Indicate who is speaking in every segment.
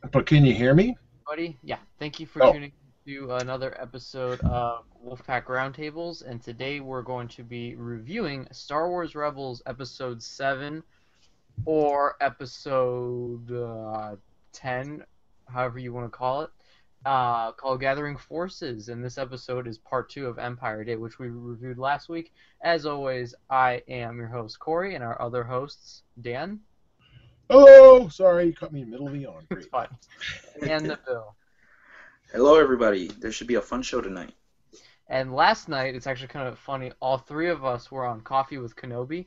Speaker 1: But can you hear me?
Speaker 2: Buddy. Yeah, thank you for
Speaker 1: Oh,
Speaker 2: tuning to another episode of WolfPack Roundtables, and today we're going to be reviewing Star Wars Rebels Episode 7 or Episode 10, however you want to call it, called Gathering Forces, and this episode is part 2 of Empire Day, which we reviewed last week. As always, I am your host, Corey, and our other hosts, Dan.
Speaker 1: hello. Sorry, you caught me in the middle of the yawn.
Speaker 2: It's
Speaker 1: Great.
Speaker 2: fine. And the Bill.
Speaker 3: Hello, everybody. There should be a fun show tonight.
Speaker 2: And last night, it's actually kind of funny. All three of us were on Coffee with Kenobi.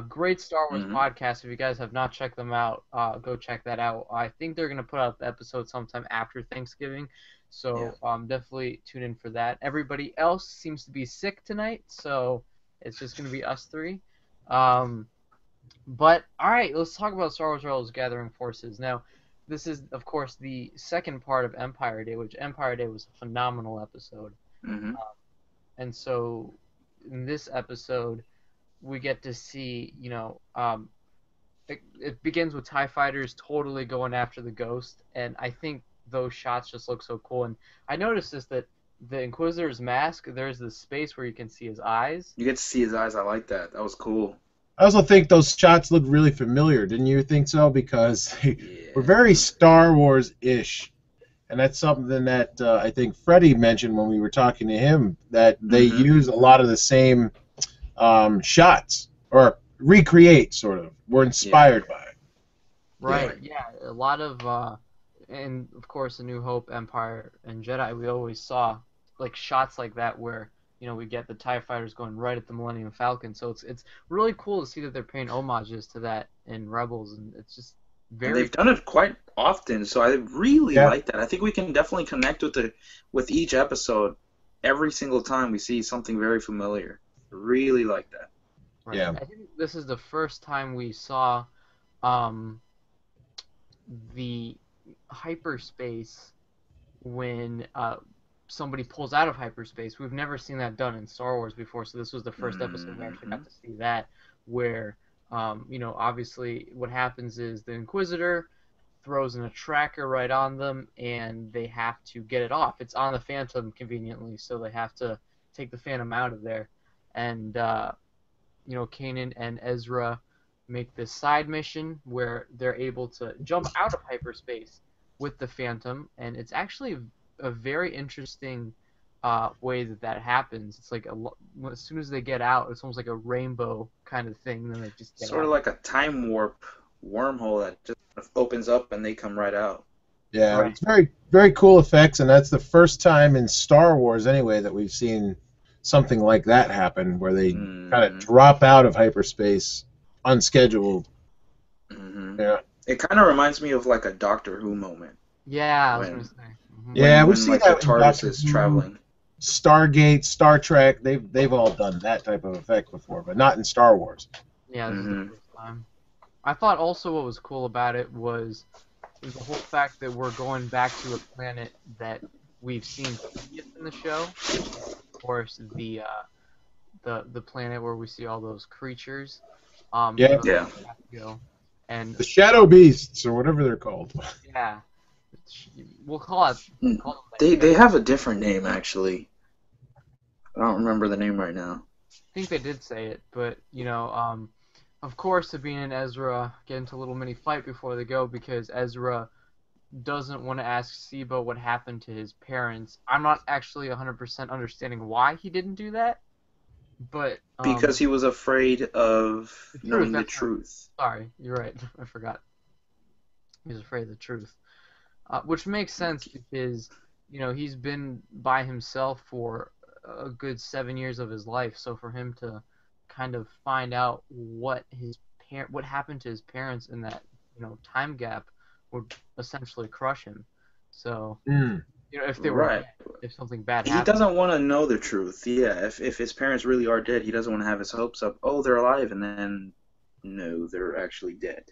Speaker 2: Great Star Wars
Speaker 3: hmm
Speaker 2: podcast. If you guys have not checked them out, go check that out. I think they're going to put out the episode sometime after Thanksgiving.
Speaker 3: Yeah.
Speaker 2: So definitely tune in for that. Everybody else seems to be sick tonight, so it's just going to be us three. Um, but, all right, let's talk about Star Wars Rebels Gathering Forces. Now, this is, of course, the second part of Empire Day, which Empire Day was a phenomenal episode.
Speaker 3: hmm
Speaker 2: And so in this episode, we get to see, it begins with TIE fighters totally going after the Ghost, and I think those shots just look so cool. And I noticed this that the Inquisitor's mask, there's this space where you can see his eyes.
Speaker 3: You get to see his eyes. I like that. That was cool.
Speaker 1: I also think those shots look really familiar. Didn't you think so? Because they were
Speaker 3: Yeah.
Speaker 1: very Star Wars-ish. And that's something that I think Freddie mentioned when we were talking to him, that they
Speaker 3: hmm
Speaker 1: use a lot of the same shots, or recreate, sort of. Were
Speaker 3: Yeah.
Speaker 1: inspired by it.
Speaker 2: Right, yeah, a lot of, and of course, A New Hope, Empire, and Jedi, we always saw like shots like that where we get the TIE fighters going right at the Millennium Falcon. So it's really cool to see that they're paying homages to that in Rebels, and it's just
Speaker 3: And
Speaker 2: very
Speaker 3: they've done it quite often, so I really
Speaker 1: Yeah,
Speaker 3: like that. I think we can definitely connect with each episode. Every single time we see something very familiar. Really like that.
Speaker 2: right.
Speaker 1: yeah.
Speaker 2: I think this is the first time we saw um, the hyperspace when somebody pulls out of hyperspace. We've never seen that done in Star Wars before, so this was the first episode we actually
Speaker 3: hmm
Speaker 2: got to see that, where, obviously what happens is the Inquisitor throws in a tracker right on them, and they have to get it off. It's on the Phantom conveniently, so they have to take the Phantom out of there. And, Kanan and Ezra make this side mission where they're able to jump out of hyperspace with the Phantom, and it's actually a very interesting way that happens. It's like as soon as they get out, it's almost like a rainbow kind of thing, and then they just get
Speaker 3: Sort of
Speaker 2: out.
Speaker 3: like a time warp wormhole that just opens up and they come right out.
Speaker 1: Yeah,
Speaker 2: Right.
Speaker 1: it's very, very cool effects, and that's the first time in Star Wars, anyway, that we've seen something like that happen, where they kind of
Speaker 3: hmm
Speaker 1: drop out of hyperspace unscheduled.
Speaker 3: hmm
Speaker 1: Yeah,
Speaker 3: It kind of reminds me of like a Doctor Who moment
Speaker 2: Yeah, I was gonna
Speaker 3: when
Speaker 2: say.
Speaker 1: yeah, we see
Speaker 3: like the
Speaker 1: that in
Speaker 3: TARDIS
Speaker 1: Doctor
Speaker 3: is
Speaker 1: Who,
Speaker 3: traveling.
Speaker 1: Stargate, Star Trek. They've all done that type of effect before, but not in Star Wars.
Speaker 2: Yeah, this is the
Speaker 3: hmm
Speaker 2: first time. I thought also what was cool about it was the whole fact that we're going back to a planet that we've seen previous in the show, which is of course the planet where we see all those creatures.
Speaker 1: Yeah,
Speaker 2: Those
Speaker 3: Yeah.
Speaker 2: have to go, and
Speaker 1: the Shadow Beasts or whatever they're called.
Speaker 2: yeah, we'll call it
Speaker 3: Mm.
Speaker 2: call them the
Speaker 3: They
Speaker 2: Shadow.
Speaker 3: have a different name actually. I don't remember the name right now.
Speaker 2: I think they did say it, but of course Sabine and Ezra get into a little mini fight before they go because Ezra doesn't want to ask Siba what happened to his parents. I'm not actually 100% understanding why he didn't do that, but
Speaker 3: Because he was afraid of
Speaker 2: the truth.
Speaker 3: knowing the
Speaker 2: That's right.
Speaker 3: truth.
Speaker 2: Sorry, you're right. I forgot. He was afraid of the truth, which makes sense because he's been by himself for a good 7 years of his life. So for him to kind of find out what happened to his parents in that time gap would essentially crush him. So
Speaker 1: Mm.
Speaker 2: if they were
Speaker 3: Right.
Speaker 2: dead, if something bad
Speaker 3: He
Speaker 2: happened.
Speaker 3: doesn't want to know the truth. Yeah, if his parents really are dead, he doesn't want to have his hopes up. Oh, they're alive, and then no, they're actually dead.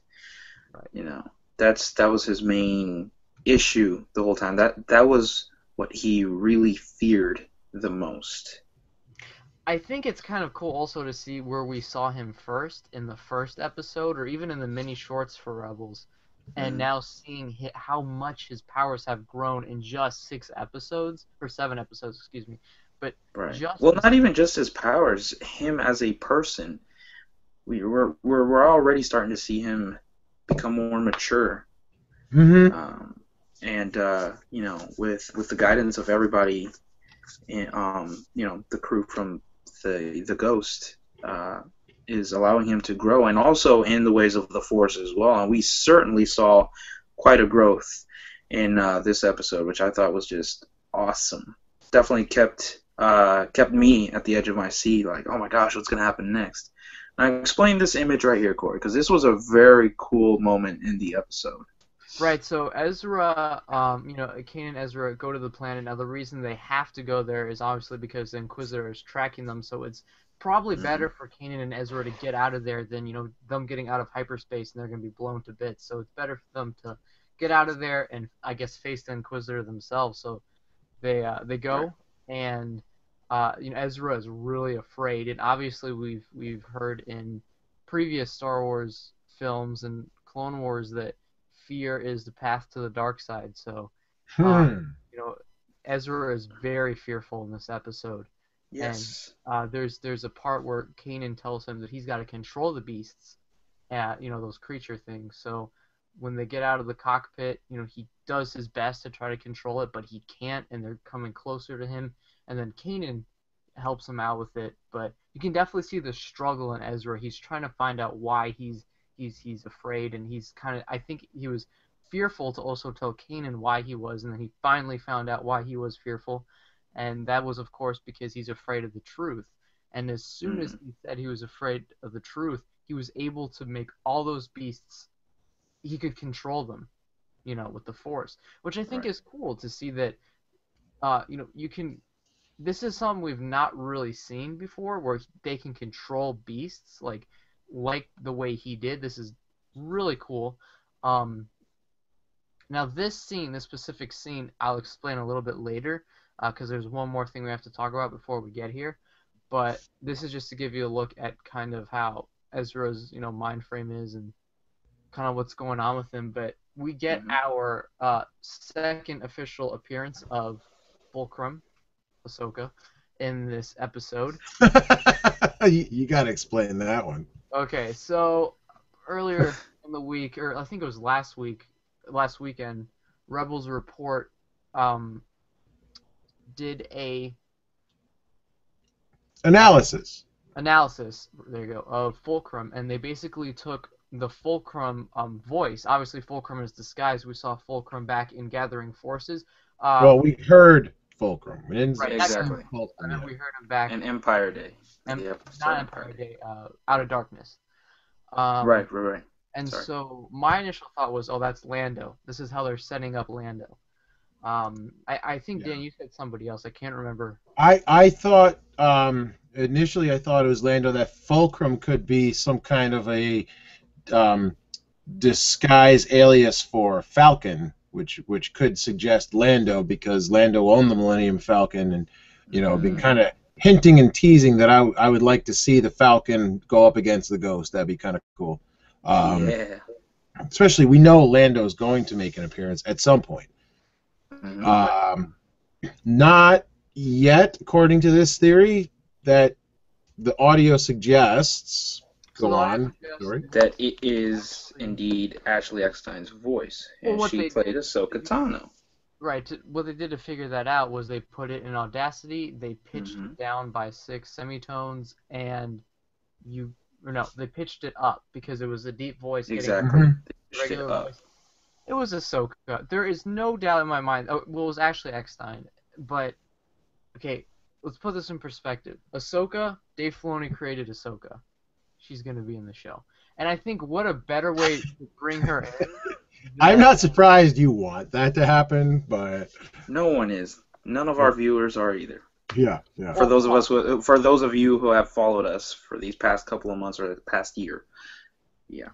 Speaker 2: Right.
Speaker 3: You know, that was his main issue the whole time. That was what he really feared the most.
Speaker 2: I think it's kind of cool also to see where we saw him first in the first episode, or even in the mini shorts for Rebels. and now seeing how much his powers have grown in just 6 episodes, or 7 episodes, excuse me. But
Speaker 3: Right.
Speaker 2: just
Speaker 3: Well, not even just his powers, him as a person. We're already starting to see him become more mature.
Speaker 1: Mm-hmm.
Speaker 3: And you know, with the guidance of everybody, and you know, the crew from the Ghost is allowing him to grow, and also in the ways of the Force as well. And we certainly saw quite a growth in this episode, which I thought was just awesome. Definitely kept me at the edge of my seat, like, oh my gosh, what's gonna happen next? And I explained this image right here, Corey, because this was a very cool moment in the episode.
Speaker 2: Right, so Ezra, you know, Kanan and Ezra go to the planet. Now, the reason they have to go there is obviously because the Inquisitor is tracking them, so it's probably better for Kanan and Ezra to get out of there than, you know, them getting out of hyperspace and they're going to be blown to bits. So it's better for them to get out of there and, I guess, face the Inquisitor themselves. So they go, and, you know, Ezra is really afraid. And obviously we've heard in previous Star Wars films and Clone Wars that fear is the path to the dark side. So, you know, Ezra is very fearful in this episode.
Speaker 3: Yes.
Speaker 2: And there's a part where Kanan tells him that he's got to control the beasts, you know, those creature things. So when they get out of the cockpit, you know, he does his best to try to control it, but he can't, and they're coming closer to him. And then Kanan helps him out with it, but you can definitely see the struggle in Ezra. He's trying to find out why he's afraid, and he's kind of, I think he was fearful to also tell Kanan why he was, and then he finally found out why he was fearful, and that was, of course, because he's afraid of the truth. And as soon as he said he was afraid of the truth, he was able to make all those beasts, he could control them, you know, with the Force, which I think is cool to see that, you know, you can. This is something we've not really seen before, where they can control beasts like the way he did. This is really cool. Now this scene, this specific scene, I'll explain a little bit later, because there's one more thing we have to talk about before we get here. But this is just to give you a look at kind of how Ezra's, you know, mind frame is and kind of what's going on with him. But we get our second official appearance of Fulcrum, Ahsoka, in this episode.
Speaker 1: You got to explain that one.
Speaker 2: Okay, so earlier in the week, or I think it was last weekend, Rebels Report did a
Speaker 1: analysis,
Speaker 2: there you go, of Fulcrum, and they basically took the Fulcrum voice. Obviously, Fulcrum is disguised. We saw Fulcrum back in Gathering Forces.
Speaker 1: Well, we heard Fulcrum.
Speaker 2: Right,
Speaker 3: exactly.
Speaker 2: And then we heard him back
Speaker 3: in Empire Day.
Speaker 2: Not Empire Day, Out of Darkness.
Speaker 3: Right.
Speaker 2: And so my initial thought was, oh, that's Lando. This is how they're setting up Lando. I think, Dan, you said somebody else. I can't remember.
Speaker 1: I thought, initially I thought it was Lando, that Fulcrum could be some kind of a disguise alias for Falcon, which could suggest Lando, because Lando owned the Millennium Falcon, and, you know, been kind of hinting and teasing that I would like to see the Falcon go up against the Ghost. That'd be kind of cool.
Speaker 3: Yeah.
Speaker 1: Especially, we know Lando's going to make an appearance at some point. Not yet, according to this theory, that the audio suggests. Go on. Sorry.
Speaker 3: That it is indeed Ashley Eckstein's voice, and she played Ahsoka Tano.
Speaker 2: Right. What they did to figure that out was they put it in Audacity, they pitched it down by 6 semitones, and they pitched it up because it was a deep voice.
Speaker 3: Exactly.
Speaker 2: Regular voice. It was Ahsoka. There is no doubt in my mind. Well, it was Ashley Eckstein, but okay, let's put this in perspective. Ahsoka, Dave Filoni created Ahsoka. She's going to be in the show. And I think what a better way to bring her in.
Speaker 1: I'm not surprised you want that to happen, but
Speaker 3: no one is. None of our viewers are either.
Speaker 1: Yeah.
Speaker 3: For those of you who have followed us for these past couple of months or the past year. Yeah.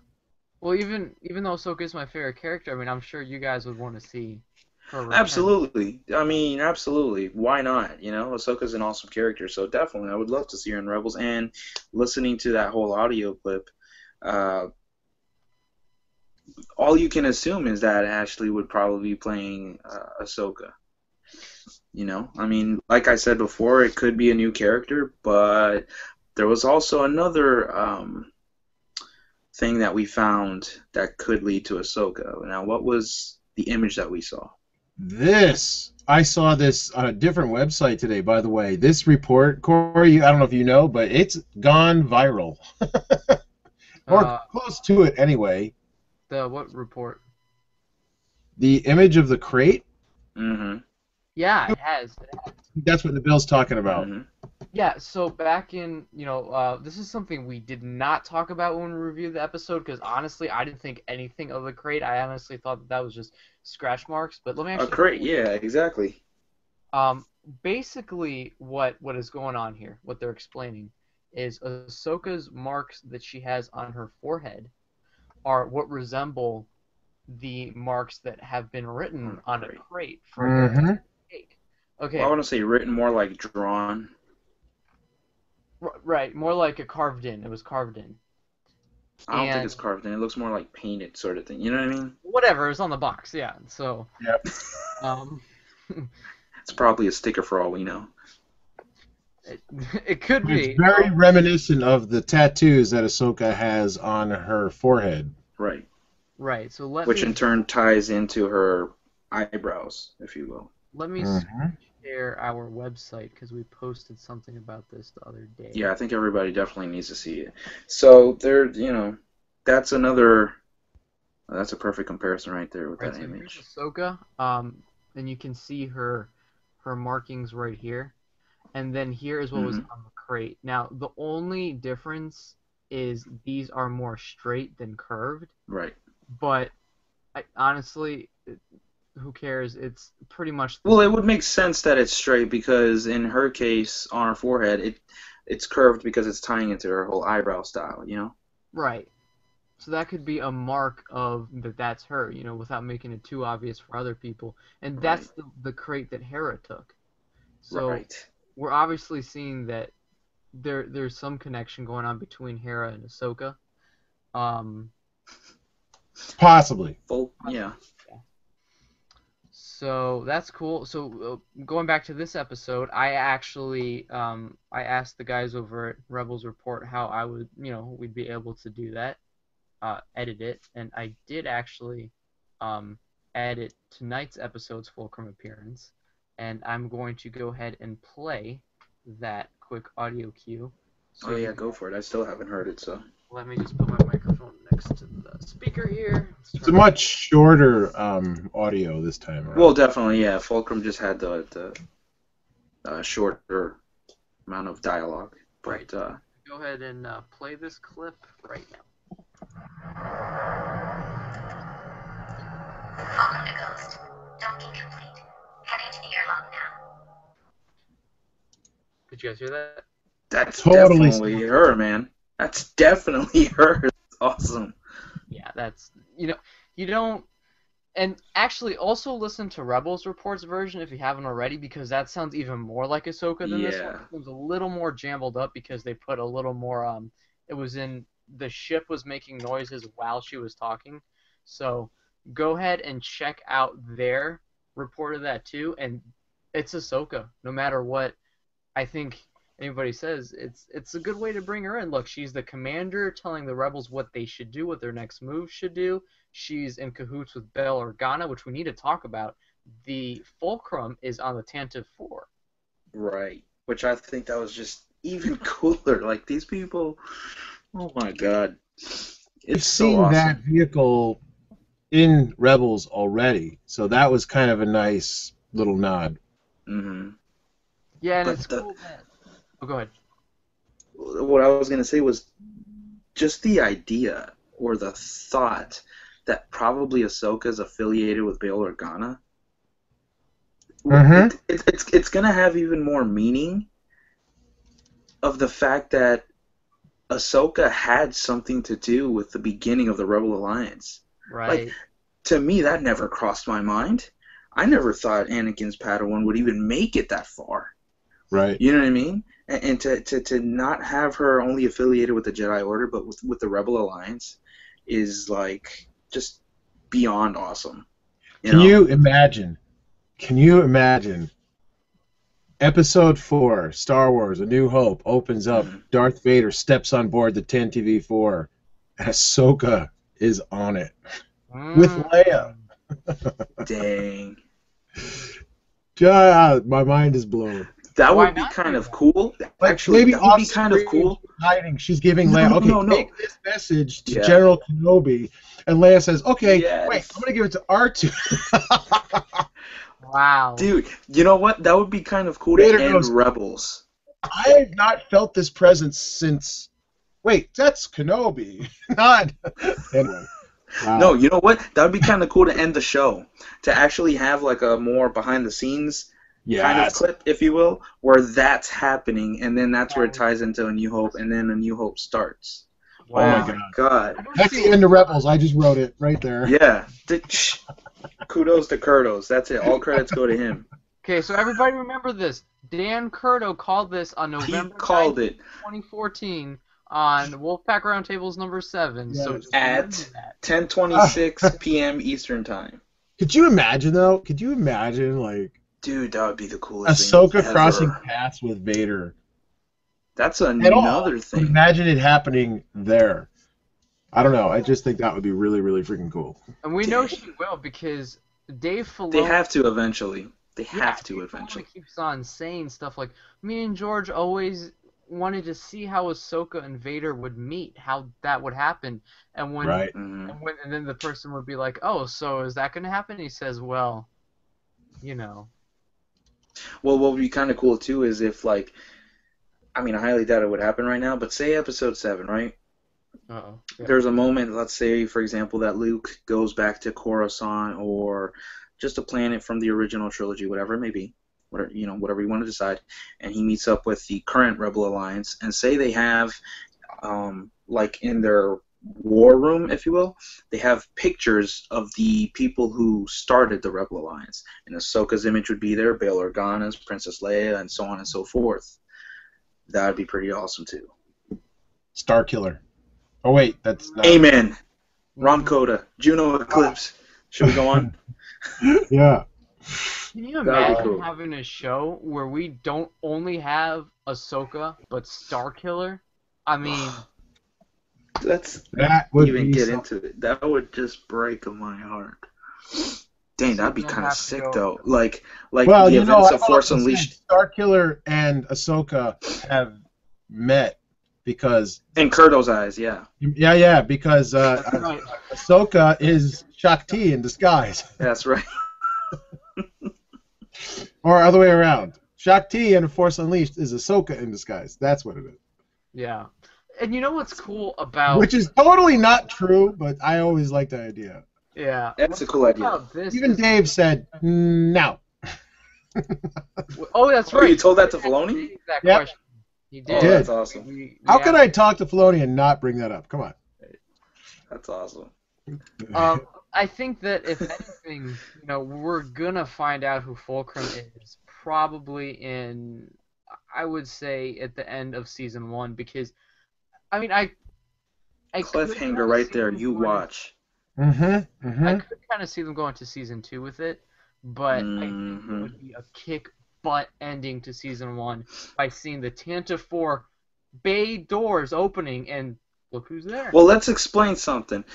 Speaker 2: Well, even though Ahsoka is my favorite character, I mean, I'm sure you guys would want to see her return.
Speaker 3: Absolutely. I mean, absolutely. Why not? You know, Ahsoka's an awesome character, so definitely, I would love to see her in Rebels. And listening to that whole audio clip, all you can assume is that Ashley would probably be playing Ahsoka. You know, I mean, like I said before, it could be a new character, but there was also another thing that we found that could lead to Ahsoka. Now, what was the image that we saw?
Speaker 1: I saw this on a different website today, by the way. This report, Corey, I don't know if you know, but it's gone viral. Or close to it anyway.
Speaker 2: The what report?
Speaker 1: The image of the crate?
Speaker 3: Mm-hmm.
Speaker 2: Yeah, it has.
Speaker 1: That's what the bill's talking about.
Speaker 3: Mm-hmm.
Speaker 2: Yeah, so back in, this is something we did not talk about when we reviewed the episode, because honestly, I didn't think anything of the crate. I honestly thought that was just scratch marks, but let me actually...
Speaker 3: A crate, yeah, exactly.
Speaker 2: Basically, what is going on here, what they're explaining, is Ahsoka's marks that she has on her forehead are what resemble the marks that have been written on a crate for her cake. Okay.
Speaker 3: Well, I want to say written, more like drawn.
Speaker 2: Right, more like a carved in. It was carved in.
Speaker 3: I don't think it's carved in. It looks more like painted sort of thing. You know what I mean?
Speaker 2: Whatever, it's on the box, yeah. So.
Speaker 1: Yep.
Speaker 3: It's probably a sticker for all we know.
Speaker 2: It could be.
Speaker 1: It's very reminiscent of the tattoos that Ahsoka has on her forehead.
Speaker 3: Right.
Speaker 2: Right. So
Speaker 3: which in turn ties into her eyebrows, if you will.
Speaker 2: Let me share our website because we posted something about this the other day.
Speaker 3: Yeah, I think everybody definitely needs to see it. So there, that's another. That's a perfect comparison right there with that image.
Speaker 2: Here's Ahsoka, and you can see her markings right here, and then here is what was on the crate. Now the only difference is these are more straight than curved.
Speaker 3: Right.
Speaker 2: But honestly, who cares? It's pretty much.
Speaker 3: Well, it would make sense that it's straight because in her case, on her forehead, it's curved because it's tying into her whole eyebrow style,
Speaker 2: Right. So that could be a mark of that's her, without making it too obvious for other people. And that's the crate that Hera took. So we're obviously seeing that there's some connection going on between Hera and Ahsoka.
Speaker 1: Possibly.
Speaker 3: Yeah.
Speaker 2: So that's cool. So going back to this episode, I actually I asked the guys over at Rebels Report how I would, we'd be able to do that, edit it, and I did actually edit tonight's episode's Fulcrum appearance, and I'm going to go ahead and play that quick audio cue.
Speaker 3: So yeah, go for it. I still haven't heard it, so.
Speaker 2: Let me just put my microphone next to the speaker here.
Speaker 1: It's a much shorter audio this time around.
Speaker 3: Well, definitely, yeah. Fulcrum just had the shorter amount of dialogue. But,
Speaker 2: go ahead and play this clip right now.
Speaker 4: Welcome to Ghost. Don't get complete. Heading to the airlock now.
Speaker 2: Did you guys hear that?
Speaker 3: That's totally definitely her, man. That's definitely her. That's awesome.
Speaker 2: Yeah, that's, you don't, and actually also listen to Rebels Report's version if you haven't already, because that sounds even more like Ahsoka than this one. It was a little more jumbled up because they put a little more, it was in, the ship was making noises while she was talking. So go ahead and check out their report of that too, and it's Ahsoka, no matter what I think anybody says. It's a good way to bring her in. Look, she's the commander telling the rebels what they should do, what their next move should do. She's in cahoots with Bail Organa, which we need to talk about. The Fulcrum is on the Tantive 4.
Speaker 3: Right, which I think that was just even cooler. Like, these people, oh my god.
Speaker 1: It's so awesome. That vehicle in Rebels already, so that was kind of a nice little nod.
Speaker 3: Mm-hmm.
Speaker 2: Yeah, and it's cool that... Oh, go ahead.
Speaker 3: What I was going to say was just the idea or the thought that probably Ahsoka is affiliated with Bail Organa.
Speaker 1: Mm-hmm.
Speaker 3: It's going to have even more meaning of the fact that Ahsoka had something to do with the beginning of the Rebel Alliance.
Speaker 2: Right.
Speaker 3: Like, to me, that never crossed my mind. I never thought Anakin's Padawan would even make it that far.
Speaker 1: Right.
Speaker 3: You know what I mean? And to not have her only affiliated with the Jedi Order, but with the Rebel Alliance, is like, just beyond awesome.
Speaker 1: Can you imagine? Can you imagine? Episode 4, Star Wars: A New Hope opens up. Darth Vader steps on board the TNTV-4, and Ahsoka is on it with Leia.
Speaker 3: Dang.
Speaker 1: God, my mind is blown.
Speaker 3: That would be kind of cool. Actually,
Speaker 1: maybe
Speaker 3: that would be kind of cool.
Speaker 1: Hiding, she's giving Leia, take this message to General Kenobi, and Leia says, okay, wait, I'm going to give it to R2.
Speaker 2: Wow.
Speaker 3: Dude, you know what? That would be kind of cool to end Rebels.
Speaker 1: I have not felt this presence since... Wait, that's Kenobi. Not... Anyway. Wow.
Speaker 3: No, you know what? That would be kind of cool to end the show. To actually have like a more behind-the-scenes kind of clip, if you will, where that's happening, and then that's where it ties into A New Hope, and then A New Hope starts.
Speaker 2: Wow.
Speaker 3: Oh my God.
Speaker 1: That's the end of Rebels. I just wrote it right there.
Speaker 3: Yeah. Kudos to Kurdos. That's it. All credits go to him.
Speaker 2: Okay, so everybody remember this. Dan Curto called this on November 9th, 2014 on WolfPack Roundtables number 7.
Speaker 1: Yes.
Speaker 2: So
Speaker 3: at 10:26 p.m. Eastern Time.
Speaker 1: Could you imagine, though? Could you imagine, like...
Speaker 3: Dude, that would be the coolest
Speaker 1: Ahsoka
Speaker 3: thing ever.
Speaker 1: crossing paths with Vader.
Speaker 3: That's another thing.
Speaker 1: Imagine it happening there. I don't know. I just think that would be really, really freaking cool.
Speaker 2: And we know she will because Dave Filoni...
Speaker 3: They have to eventually. They have to eventually.
Speaker 2: He keeps on saying stuff like, me and George always wanted to see how Ahsoka and Vader would meet, how that would happen. And when, and then the person would be like, oh, so is that going to happen? He says, well, you know.
Speaker 3: Well, what would be kind of cool, too, is if, like, I mean, I highly doubt it would happen right now, but say Episode 7, right?
Speaker 2: Uh-oh. Yeah.
Speaker 3: There's a moment, let's say, for example, that Luke goes back to Coruscant or just a planet from the original trilogy, whatever it may be, whatever you want to decide, and he meets up with the current Rebel Alliance, and say they have, like in their war room, if you will, they have pictures of the people who started the Rebel Alliance, and Ahsoka's image would be there, Bail Organa's, Princess Leia, and so on and so forth. That would be pretty awesome, too.
Speaker 1: Starkiller. Oh, wait, that's not...
Speaker 3: Amen. Rom Coda. Juno Eclipse. Should we go on?
Speaker 1: Yeah.
Speaker 2: Can you imagine having a show where we don't only have Ahsoka, but Starkiller? I mean...
Speaker 1: that would
Speaker 3: even get into it. That would just break my heart. Dang, that'd be kind of sick, though. Like
Speaker 1: well,
Speaker 3: the events of Force Unleashed.
Speaker 1: Starkiller and Ahsoka have met because...
Speaker 3: In Kurto's eyes, yeah.
Speaker 1: Yeah, because Ahsoka is Shakti in disguise.
Speaker 3: That's right.
Speaker 1: Or other way around. Shakti in Force Unleashed is Ahsoka in disguise. That's what it is.
Speaker 2: Yeah. And you know what's cool about...
Speaker 1: Which is totally not true, but I always like the idea.
Speaker 2: Yeah.
Speaker 3: That's a cool idea.
Speaker 1: Even Dave said, no.
Speaker 2: Oh, that's right.
Speaker 3: Oh, you told that to Filoni?
Speaker 1: Yep.
Speaker 2: He did.
Speaker 3: Oh, that's awesome.
Speaker 1: How could I talk to Filoni and not bring that up? Come on.
Speaker 3: That's awesome.
Speaker 2: I think that if anything, we're gonna find out who Fulcrum is probably in, I would say, at the end of season 1, because, I mean, I
Speaker 3: cliffhanger right there. You watch.
Speaker 2: I could kind of see them going to season 2 with it, but I think it would be a kick-butt ending to season 1 by seeing the Tanta 4 bay doors opening and look who's there.
Speaker 3: Well, let's explain something.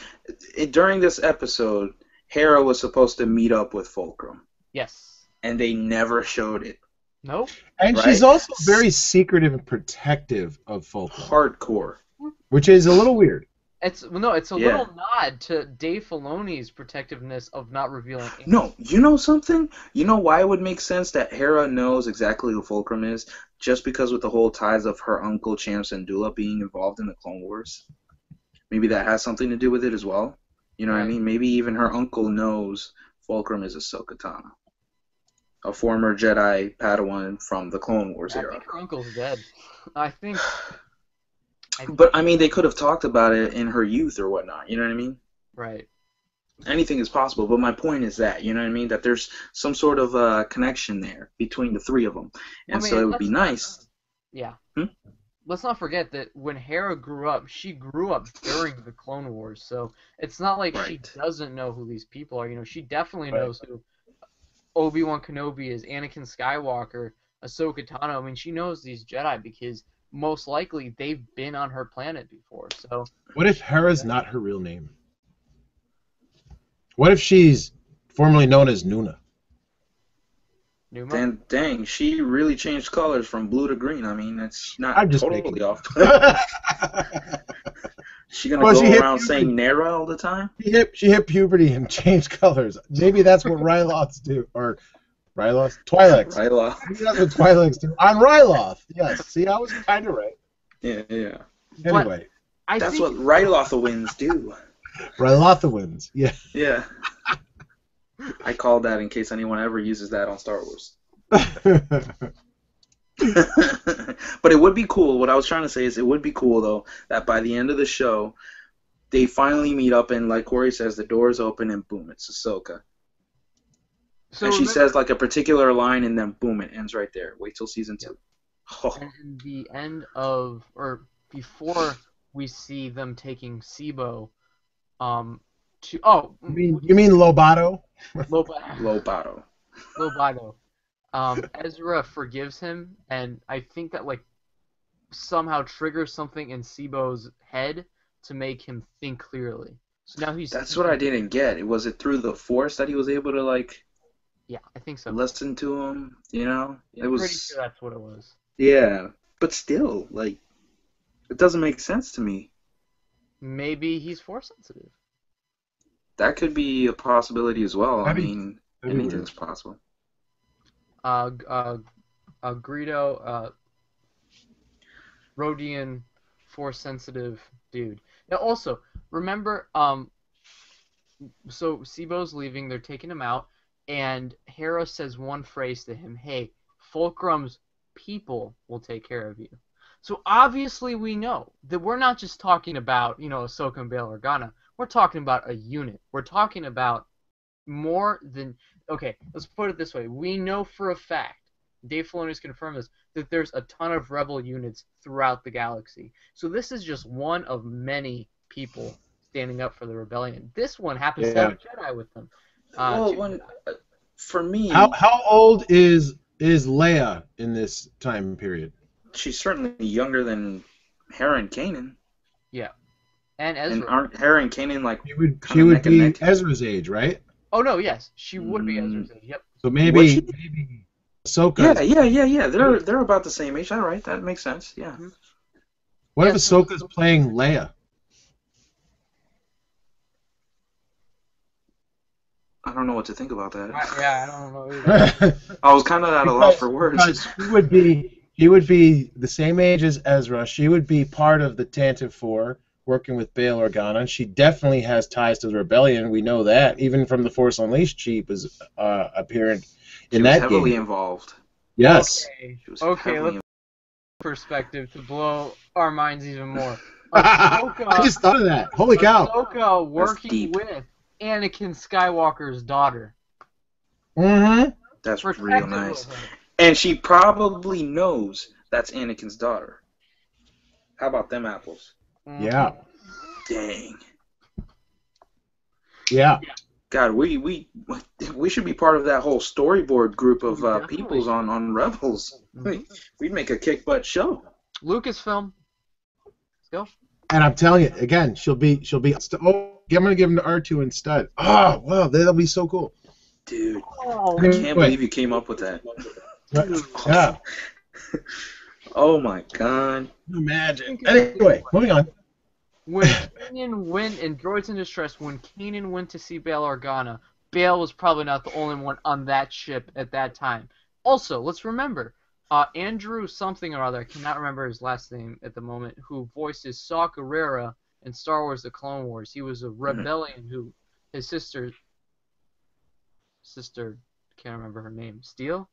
Speaker 3: During this episode, Hera was supposed to meet up with Fulcrum.
Speaker 2: Yes.
Speaker 3: And they never showed it.
Speaker 2: Nope.
Speaker 1: And she's also very secretive and protective of Fulcrum.
Speaker 3: Hardcore.
Speaker 1: Which is a little weird.
Speaker 2: It's a little nod to Dave Filoni's protectiveness of not revealing anything.
Speaker 3: No, you know something? You know why it would make sense that Hera knows exactly who Fulcrum is? Just because with the whole ties of her uncle Cham Syndulla being involved in the Clone Wars. Maybe that has something to do with it as well. You know what I mean? Maybe even her uncle knows Fulcrum is Ahsoka Tano, a former Jedi Padawan from the Clone Wars era.
Speaker 2: I think her uncle's dead. I think...
Speaker 3: But, I mean, they could have talked about it in her youth or whatnot, you know what I mean?
Speaker 2: Right.
Speaker 3: Anything is possible, but my point is that, you know what I mean, that there's some sort of connection there between the three of them. And so it would be nice.
Speaker 2: Yeah. let's not forget that when Hera grew up, she grew up during the Clone Wars, so it's not like she
Speaker 3: Right.
Speaker 2: doesn't know who these people are. You know, she definitely
Speaker 1: Right.
Speaker 2: knows who Obi-Wan Kenobi is, Anakin Skywalker, Ahsoka Tano. I mean, she knows these Jedi because most likely they've been on her planet before. So
Speaker 1: What if Hera's not her real name? What if she's formerly known as Nuna?
Speaker 2: Numa.
Speaker 3: Then, dang, she really changed colors from blue to green. I mean, that's not
Speaker 1: I'm just
Speaker 3: totally
Speaker 1: making-
Speaker 3: off. She gonna
Speaker 1: Well,
Speaker 3: go
Speaker 1: she hit
Speaker 3: around
Speaker 1: puberty.
Speaker 3: saying Nera all the time?
Speaker 1: She hit puberty and changed colors. Maybe that's what Ryloths do, or Ryloths, Twi'leks.
Speaker 3: Ryla.
Speaker 1: Maybe that's what Twi'leks do on Ryloth. Yes. See, I was kind of right.
Speaker 3: Yeah, yeah.
Speaker 1: Anyway,
Speaker 2: I
Speaker 3: That's
Speaker 2: think
Speaker 3: what Rylothawins do.
Speaker 1: Rylothawins. Yeah.
Speaker 3: Yeah. I called that in case anyone ever uses that on Star Wars. But it would be cool. What I was trying to say is it would be cool, though, that by the end of the show, they finally meet up and, like Corey says, the doors open and boom, it's Ahsoka.
Speaker 2: so.
Speaker 3: And she
Speaker 2: remember-
Speaker 3: says, like, a particular line and then boom, it ends right there. Wait till season 2. Oh,
Speaker 2: And in the end of, or before we see them taking Sibo, to
Speaker 1: You mean Lobato?
Speaker 3: Lobato.
Speaker 2: Lobato. Ezra forgives him, and I think that like somehow triggers something in Sibo's head to make him think clearly. So now he's.
Speaker 3: That's what I didn't get. Was it through the Force that he was able to, like,
Speaker 2: Yeah, I think so.
Speaker 3: listen to him? You know?
Speaker 2: Yeah, I'm pretty sure that's what it was.
Speaker 3: Yeah, but still, like, it doesn't make sense to me.
Speaker 2: Maybe he's force sensitive.
Speaker 3: That could be a possibility as well.
Speaker 1: That'd
Speaker 3: I
Speaker 1: be-
Speaker 3: mean,
Speaker 1: that'd be
Speaker 3: anything's possible.
Speaker 2: Greedo, Rhodian, force sensitive dude. Now also, remember, so Sibo's leaving, they're taking him out, and Hera says one phrase to him, hey, Fulcrum's people will take care of you. So obviously we know that we're not just talking about, Ahsoka and Bail Organa. We're talking about a unit. We're talking about more than... Okay, let's put it this way. We know for a fact, Dave Filoni's confirmed this, that there's a ton of rebel units throughout the galaxy. So this is just one of many people standing up for the rebellion. This one happens to have a Jedi with them.
Speaker 3: For me,
Speaker 1: How old is Leia in this time period?
Speaker 3: she's certainly younger than Hera and Kanan.
Speaker 2: Yeah. And Ezra.
Speaker 3: And aren't Hera and Kanan, like,
Speaker 1: She would
Speaker 3: kinda neck and
Speaker 1: be
Speaker 3: neck?
Speaker 1: Ezra's age, right?
Speaker 2: Oh, no, yes. She would be Ezra's age. Yep.
Speaker 1: So
Speaker 3: Was
Speaker 1: maybe
Speaker 3: she?
Speaker 1: Ahsoka.
Speaker 3: Yeah. They're about the same age. All right, that makes sense. Yeah.
Speaker 1: What if
Speaker 2: Yeah, so-
Speaker 1: Ahsoka's playing Leia?
Speaker 3: I don't know what to think about that.
Speaker 2: Yeah, I don't know either.
Speaker 3: I was kind of at a loss for words.
Speaker 1: Because she would be the same age as Ezra. She would be part of the Tantive Four, working with Bail Organa. She definitely has ties to the rebellion. We know that. Even from the Force Unleashed, she was apparent
Speaker 3: She
Speaker 1: in
Speaker 3: was
Speaker 1: that
Speaker 3: heavily
Speaker 1: game.
Speaker 3: involved.
Speaker 1: Yes.
Speaker 3: She was
Speaker 2: Okay,
Speaker 3: heavily
Speaker 2: let's perspective to blow our minds even more.
Speaker 1: I just thought of that. Holy cow.
Speaker 2: Ahsoka working
Speaker 3: deep.
Speaker 2: with Anakin Skywalker's daughter.
Speaker 1: Mm-hmm.
Speaker 3: That's real
Speaker 2: Protective
Speaker 3: nice.
Speaker 2: of her.
Speaker 3: And she probably knows that's Anakin's daughter. How about them apples?
Speaker 1: Yeah.
Speaker 3: Dang.
Speaker 1: Yeah.
Speaker 3: God, we should be part of that whole storyboard group of
Speaker 2: Definitely.
Speaker 3: peoples on Rebels. We'd make a kick butt show.
Speaker 2: Lucasfilm. Let's go.
Speaker 1: And I'm telling you, again, she'll be. Oh, I'm gonna give him to R2 instead. Oh, wow, that'll be so cool.
Speaker 3: Dude,
Speaker 2: Oh,
Speaker 3: I can't believe you came up with that.
Speaker 1: Yeah.
Speaker 3: Oh my God.
Speaker 1: Imagine. Anyway, moving on.
Speaker 2: when Kanan went in Droids in Distress, when Kanan went to see Bail Organa, Bail was probably not the only one on that ship at that time. Also, let's remember, Andrew something or other, I cannot remember his last name at the moment, who voices Saw Gerrera in Star Wars The Clone Wars. He was a rebellion who, his sister, can't remember her name, Stila.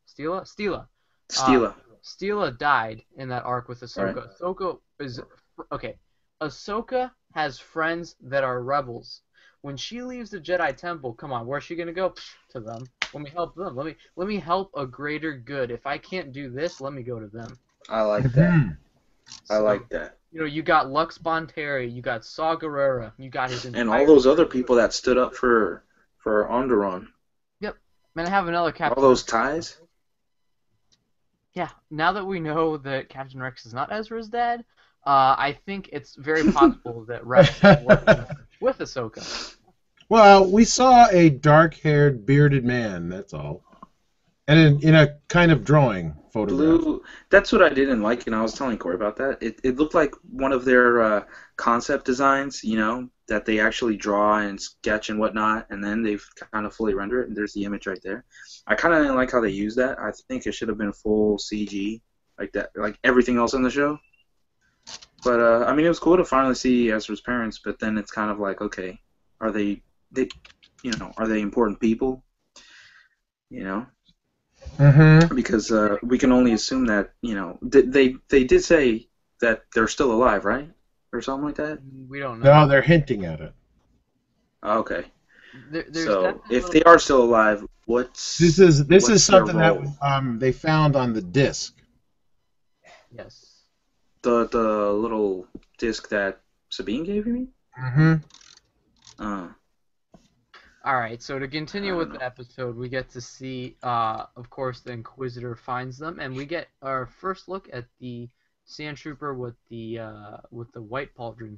Speaker 2: Stila died in that arc with Ahsoka.
Speaker 3: Right.
Speaker 2: Ahsoka is okay. Ahsoka has friends that are rebels. When she leaves the Jedi Temple, come on, where's she gonna go? To them. Let me help them. Let me help a greater good. If I can't do this, let me go to them.
Speaker 3: I like that. I
Speaker 2: So,
Speaker 3: like that.
Speaker 2: you got Lux Bonteri, you got Saw Gerrera, you got his
Speaker 3: And
Speaker 2: entire
Speaker 3: all those other
Speaker 2: crew.
Speaker 3: people that stood up for Onderon.
Speaker 2: Yep. And I have another
Speaker 3: All
Speaker 2: Captain
Speaker 3: those
Speaker 2: Rex.
Speaker 3: ties.
Speaker 2: Yeah, now that we know that Captain Rex is not Ezra's dad, I think it's very possible that Rex is working with Ahsoka.
Speaker 1: Well, we saw a dark-haired, bearded man. That's all, and in a kind of drawing photograph.
Speaker 3: Blue. That's what I didn't like, and I was telling Corey about that. It looked like one of their concept designs, that they actually draw and sketch and whatnot, and then they've kind of fully render it. And there's the image right there. I kind of didn't like how they used that. I think it should have been full CG, like that, like everything else in the show. But I mean, it was cool to finally see Ezra's parents. But then it's kind of like, okay, are are they important people?
Speaker 1: Mm-hmm.
Speaker 3: Because we can only assume that they did say that they're still alive, right, or something like that.
Speaker 2: We don't know.
Speaker 1: No, they're hinting at it.
Speaker 3: Okay,
Speaker 2: There's
Speaker 3: so
Speaker 2: definitely
Speaker 3: if they are still alive, what's
Speaker 1: This is
Speaker 3: what's their
Speaker 1: something
Speaker 3: role?
Speaker 1: that they found on the disc.
Speaker 2: Yes.
Speaker 3: The little disc that Sabine gave you?
Speaker 1: Mm-hmm.
Speaker 2: All right, so to continue
Speaker 3: I
Speaker 2: with
Speaker 3: don't
Speaker 2: the episode, we get to see, of course, the Inquisitor finds them, and we get our first look at the Sand Trooper with the white pauldron.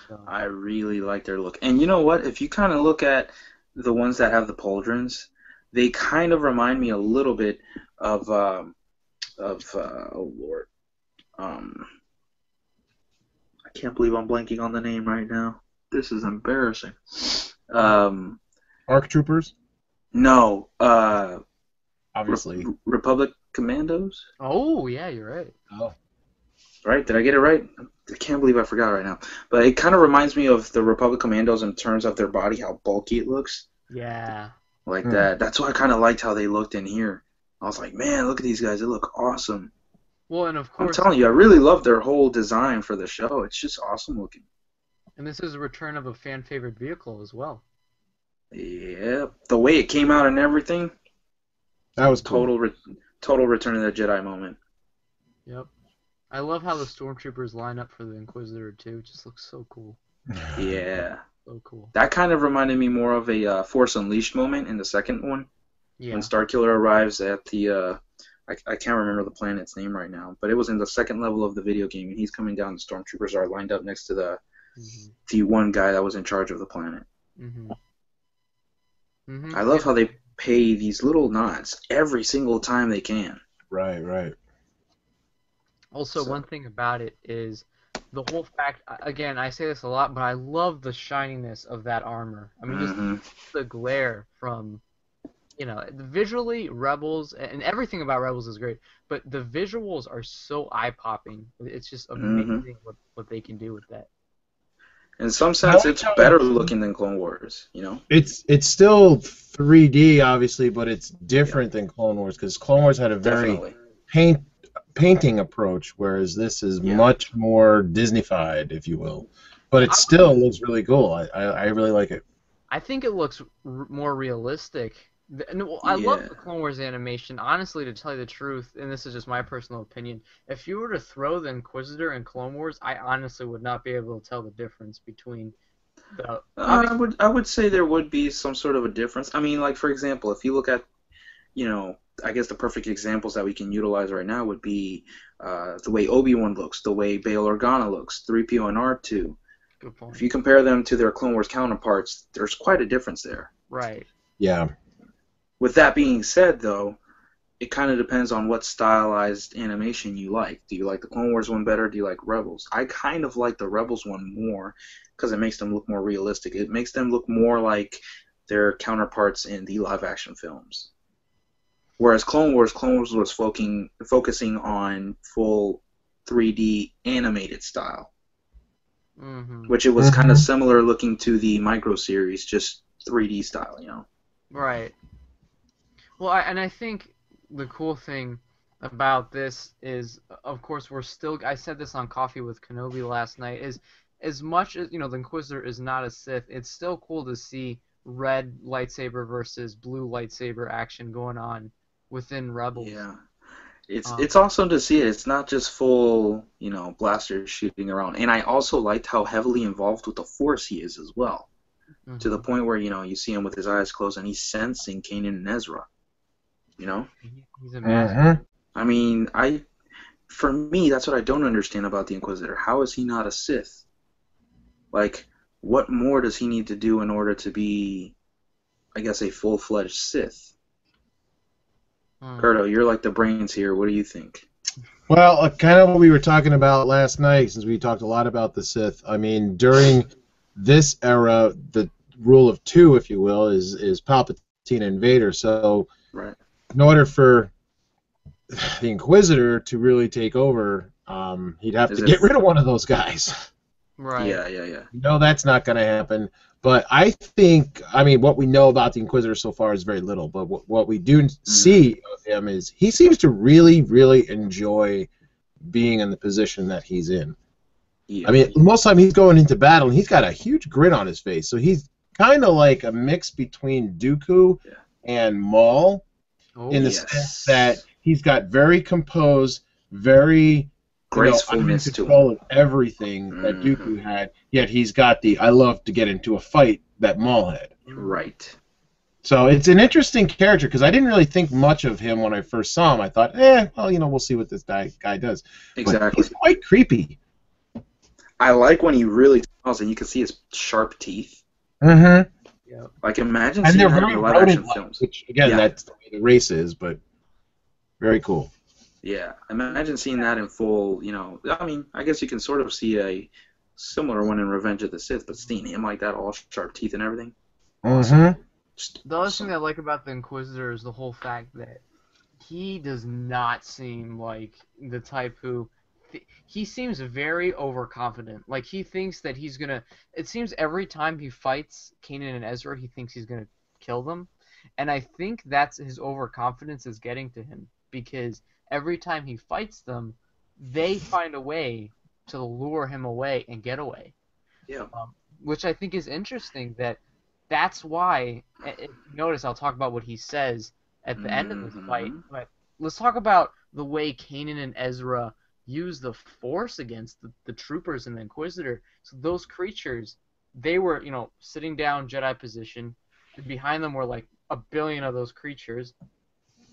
Speaker 2: So,
Speaker 3: I really like their look, and you know what? If you kind of look at the ones that have the pauldrons, they kind of remind me a little bit of oh Lord, I can't believe I'm blanking on the name right now. This is embarrassing.
Speaker 1: ARC troopers,
Speaker 3: No,
Speaker 1: obviously.
Speaker 3: Republic Commandos,
Speaker 2: oh yeah, you're right.
Speaker 1: Oh.
Speaker 3: right? Did I get it right? I can't believe I forgot right now. But it kind of reminds me of the Republic Commandos in terms of their body, how bulky it looks,
Speaker 2: Yeah.
Speaker 3: like that. That's why I kind of liked how they looked in here. I was like, man, look at these guys. They look awesome.
Speaker 2: Well, and of
Speaker 3: I'm
Speaker 2: course,
Speaker 3: telling you, I really love their whole design for the show. It's just awesome looking.
Speaker 2: and this is a return of a fan favorite vehicle as well.
Speaker 3: Yeah, the way it came out and everything,
Speaker 1: That was cool.
Speaker 3: total Return of the Jedi moment.
Speaker 2: Yep. I love how the stormtroopers line up for the Inquisitor too. It just looks so cool.
Speaker 3: Yeah.
Speaker 2: So cool.
Speaker 3: That kind of reminded me more of a Force Unleashed moment in the second one.
Speaker 2: Yeah.
Speaker 3: When Starkiller arrives at the, I can't remember the planet's name right now, but it was in the second level of the video game, and he's coming down, the stormtroopers are lined up next to the one guy that was in charge of the planet. I love how they pay these little nods every single time they can.
Speaker 1: Right, right.
Speaker 2: Also, one thing about it is the whole fact, again, I say this a lot, but I love the shininess of that armor. I mean, just the glare from, visually, Rebels, and everything about Rebels is great, but the visuals are so eye-popping. It's just amazing what they can do with that.
Speaker 3: In some sense, it's better looking than Clone Wars,
Speaker 1: It's still 3D, obviously, but it's different than Clone Wars, because Clone Wars had a very painting approach, whereas this is much more Disneyfied, if you will. But it still looks really cool. I really like it.
Speaker 2: I think it looks more realistic. I love the Clone Wars animation. Honestly, to tell you the truth, and this is just my personal opinion, if you were to throw the Inquisitor and Clone Wars, I honestly would not be able to tell the difference between the...
Speaker 3: I would say there would be some sort of a difference. I mean, like, for example, if you look at, I guess the perfect examples that we can utilize right now would be the way Obi-Wan looks, the way Bail Organa looks, 3PO and R2.
Speaker 2: Good point.
Speaker 3: If you compare them to their Clone Wars counterparts, there's quite a difference there.
Speaker 2: Right.
Speaker 1: Yeah.
Speaker 3: With that being said, though, it kind of depends on what stylized animation you like. Do you like the Clone Wars one better? Do you like Rebels? I kind of like the Rebels one more because it makes them look more realistic. It makes them look more like their counterparts in the live-action films. Whereas Clone Wars was focusing on full 3D animated style, which it was kind of similar looking to the Micro series, just 3D style,
Speaker 2: Right. Well, I think the cool thing about this is, of course, I said this on Coffee with Kenobi last night, is as much as, the Inquisitor is not a Sith, it's still cool to see red lightsaber versus blue lightsaber action going on within Rebels.
Speaker 3: Yeah. It's awesome to see it. It's not just full, blasters shooting around. And I also liked how heavily involved with the Force he is as well. To the point where, you see him with his eyes closed and he's sensing Kanan and Ezra.
Speaker 2: He's a master.
Speaker 3: I mean, for me, that's what I don't understand about the Inquisitor. How is he not a Sith? Like, what more does he need to do in order to be, I guess, a full-fledged Sith? Kurto, you're like the brains here. What do you think?
Speaker 1: Well, kind of what we were talking about last night, since we talked a lot about the Sith. I mean, during this era, the rule of two, if you will, is Palpatine and Vader. So,
Speaker 3: right.
Speaker 1: In order for the Inquisitor to really take over, he'd have to get rid of one of those guys.
Speaker 2: Right.
Speaker 3: Yeah.
Speaker 1: No, that's not going to happen. But I think, what we know about the Inquisitor so far is very little. But what we do see of him is he seems to really, really enjoy being in the position that he's in.
Speaker 3: Yeah.
Speaker 1: Most of the time he's going into battle, and he's got a huge grin on his face. So he's kind of like a mix between Dooku and Maul in the sense that he's got very composed, very
Speaker 3: gracefulness
Speaker 1: to control of everything that Dooku had, yet he's got the I love to get into a fight that Maul had.
Speaker 3: Right.
Speaker 1: So it's an interesting character because I didn't really think much of him when I first saw him. I thought, we'll see what this guy does.
Speaker 3: Exactly.
Speaker 1: But he's quite creepy.
Speaker 3: I like when he really smiles and you can see his sharp teeth.
Speaker 1: Mm-hmm.
Speaker 2: Yeah.
Speaker 3: Like imagine seeing that in live action films.
Speaker 1: Which again, that's the way the race is, but very cool.
Speaker 3: Yeah, imagine seeing that in full, I guess you can sort of see a similar one in Revenge of the Sith, but seeing him like that, all sharp teeth and everything.
Speaker 1: Mm-hmm.
Speaker 2: The other thing I like about the Inquisitor is the whole fact that he does not seem like the type who... He seems very overconfident. Like, he thinks that he's gonna... It seems every time he fights Kanan and Ezra, he thinks he's gonna kill them. And I think that's his overconfidence is getting to him, because every time he fights them, they find a way to lure him away and get away.
Speaker 3: Yeah.
Speaker 2: Which I think is interesting. That's why. Notice I'll talk about what he says at the end of this fight. But let's talk about the way Kanan and Ezra use the Force against the troopers and the Inquisitor. So those creatures, they were sitting down Jedi position, and behind them were like a billion of those creatures.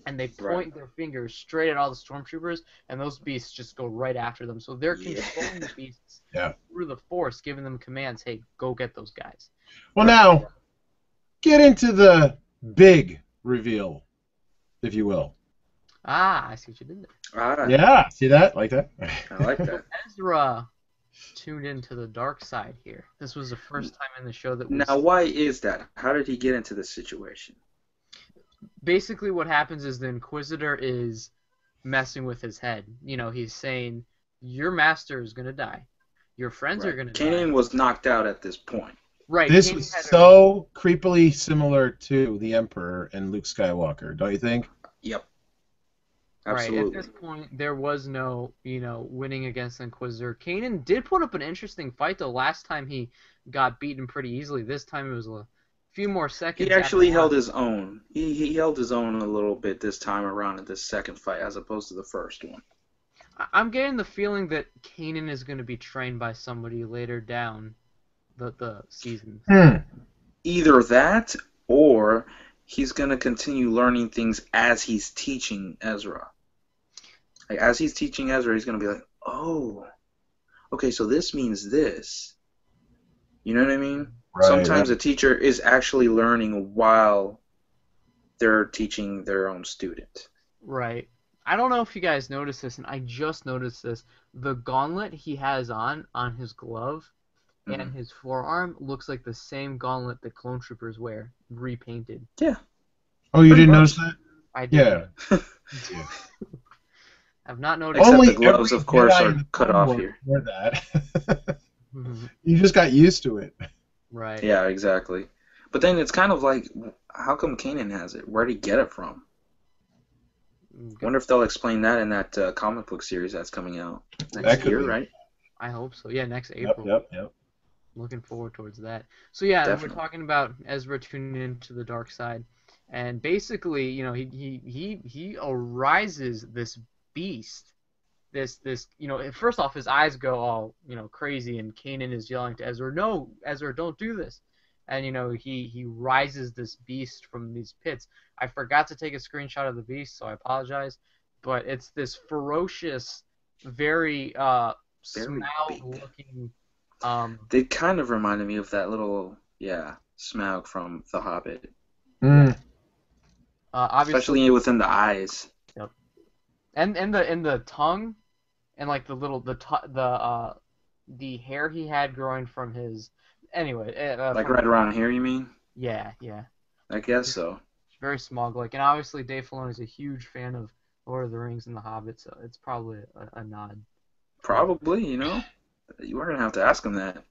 Speaker 2: And they point their fingers straight at all the stormtroopers, and those beasts just go right after them. So they're controlling the beasts through the Force, giving them commands, hey, go get those guys.
Speaker 1: Well, now, get into the big reveal, if you will.
Speaker 2: I see what you did there.
Speaker 1: Yeah, see that? Like that?
Speaker 3: I like that.
Speaker 2: Ezra tuned into the dark side here. This was the first time in the show that we...
Speaker 3: Now, why is that? How did he get into this situation?
Speaker 2: Basically what happens is the Inquisitor is messing with his head. He's saying, your master is going to die. Your friends are going to die.
Speaker 3: Kanan was knocked out at this point.
Speaker 2: Right.
Speaker 1: This was so creepily similar to the Emperor and Luke Skywalker, don't you think?
Speaker 3: Yep. Absolutely.
Speaker 2: Right. At this point, there was no, winning against the Inquisitor. Kanan did put up an interesting fight, though. Last time he got beaten pretty easily. This time it was a few more seconds.
Speaker 3: He actually held his own. He held his own a little bit this time around in this second fight as opposed to the first one.
Speaker 2: I'm getting the feeling that Kanan is going to be trained by somebody later down the season.
Speaker 3: Either that, or he's going to continue learning things as he's teaching Ezra. Like, as he's teaching Ezra, he's going to be like, oh, okay, so this means this. You know what I mean? Right. Sometimes a teacher is actually learning while they're teaching their own student.
Speaker 2: Right. I don't know if you guys noticed this, and I just noticed this. The gauntlet he has on his glove and his forearm looks like the same gauntlet that clone troopers wear, repainted.
Speaker 3: Yeah.
Speaker 1: Oh, you didn't notice that?
Speaker 2: I did.
Speaker 1: Yeah.
Speaker 2: I've not noticed.
Speaker 3: Except the gloves, of course, are cut off here.
Speaker 1: That. You just got used to it.
Speaker 2: Right.
Speaker 3: Yeah, exactly. But then it's kind of like, how come Kanan has it? Where'd he get it from? Wonder if they'll explain that in that comic book series that's coming out next year, right?
Speaker 2: I hope so. Yeah, next April.
Speaker 1: Yep.
Speaker 2: Looking forward towards that. So yeah,
Speaker 3: Definitely.
Speaker 2: We're talking about Ezra tuning into the dark side, and basically, he arises this beast, this first off his eyes go all crazy, and Kanan is yelling to Ezra, "No, Ezra, don't do this." And he rises this beast from these pits. I forgot to take a screenshot of the beast, so I apologize. But it's this ferocious, very Smaug-looking.
Speaker 3: They kind of reminded me of that little Smaug from The Hobbit.
Speaker 2: Obviously,
Speaker 3: especially within the eyes.
Speaker 2: Yep. And the tongue, and like the hair he had growing from his. Anyway,
Speaker 3: like right around here, you mean?
Speaker 2: Yeah.
Speaker 3: I guess so.
Speaker 2: Very Smaug-like, and obviously Dave Filoni is a huge fan of Lord of the Rings and The Hobbit, so it's probably a nod.
Speaker 3: Probably, you are gonna have to ask him that.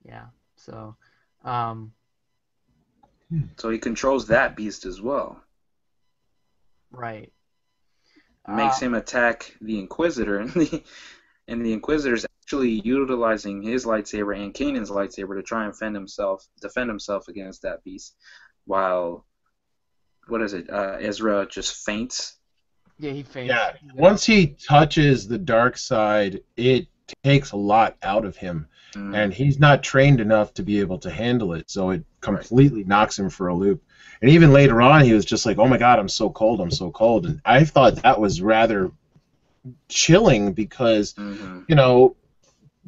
Speaker 2: Yeah. So.
Speaker 3: So he controls that beast as well.
Speaker 2: Right.
Speaker 3: Makes him attack the Inquisitor, and the Inquisitor's actually utilizing his lightsaber and Kanan's lightsaber to try and defend himself against that beast, while Ezra just faints.
Speaker 2: Yeah, he faints.
Speaker 1: Yeah, once he touches the dark side, it takes a lot out of him, and he's not trained enough to be able to handle it, so it completely knocks him for a loop. And even later on, he was just like, "Oh my God, I'm so cold, I'm so cold." And I thought that was rather chilling because,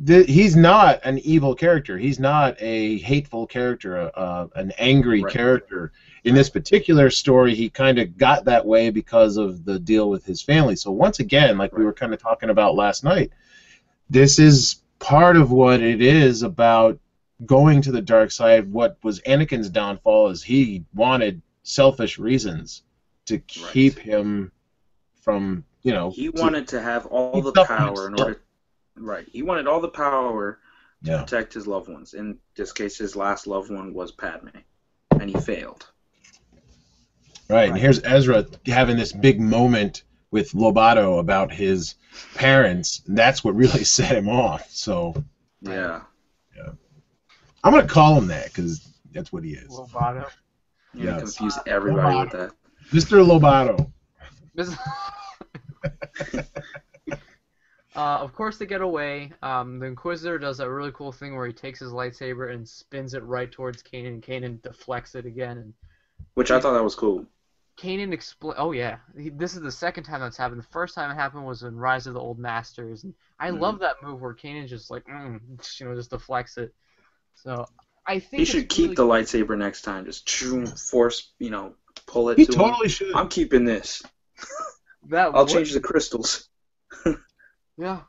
Speaker 1: he's not an evil character. He's not a hateful character, an angry character. In this particular story, he kind of got that way because of the deal with his family. So once again, like we were kind of talking about last night, this is part of what it is about going to the dark side. What was Anakin's downfall is he wanted selfish reasons to keep him from,
Speaker 3: He wanted to have all the power in order. Right. He wanted all the power to protect his loved ones. In this case, his last loved one was Padme, and he failed.
Speaker 1: Right. And here's Ezra having this big moment with Lobato about his parents. And that's what really set him off. So
Speaker 3: yeah.
Speaker 1: I'm gonna call him that because that's what he is.
Speaker 2: Lobato.
Speaker 3: Yeah, confuse everybody with that.
Speaker 1: Mr. Lobato.
Speaker 2: Of course they get away. The Inquisitor does that really cool thing where he takes his lightsaber and spins it right towards Kanan, and Kanan deflects it again.
Speaker 3: Which I thought that was cool.
Speaker 2: Kanan Oh yeah, this is the second time that's happened. The first time it happened was in Rise of the Old Masters, and I love that move where Kanan just like just deflects it. So I think
Speaker 3: he should keep the lightsaber next time. Just force, pull it.
Speaker 1: He
Speaker 3: to
Speaker 1: totally
Speaker 3: him.
Speaker 1: should.
Speaker 3: I'm keeping this. I'll change the crystals.
Speaker 2: Yeah.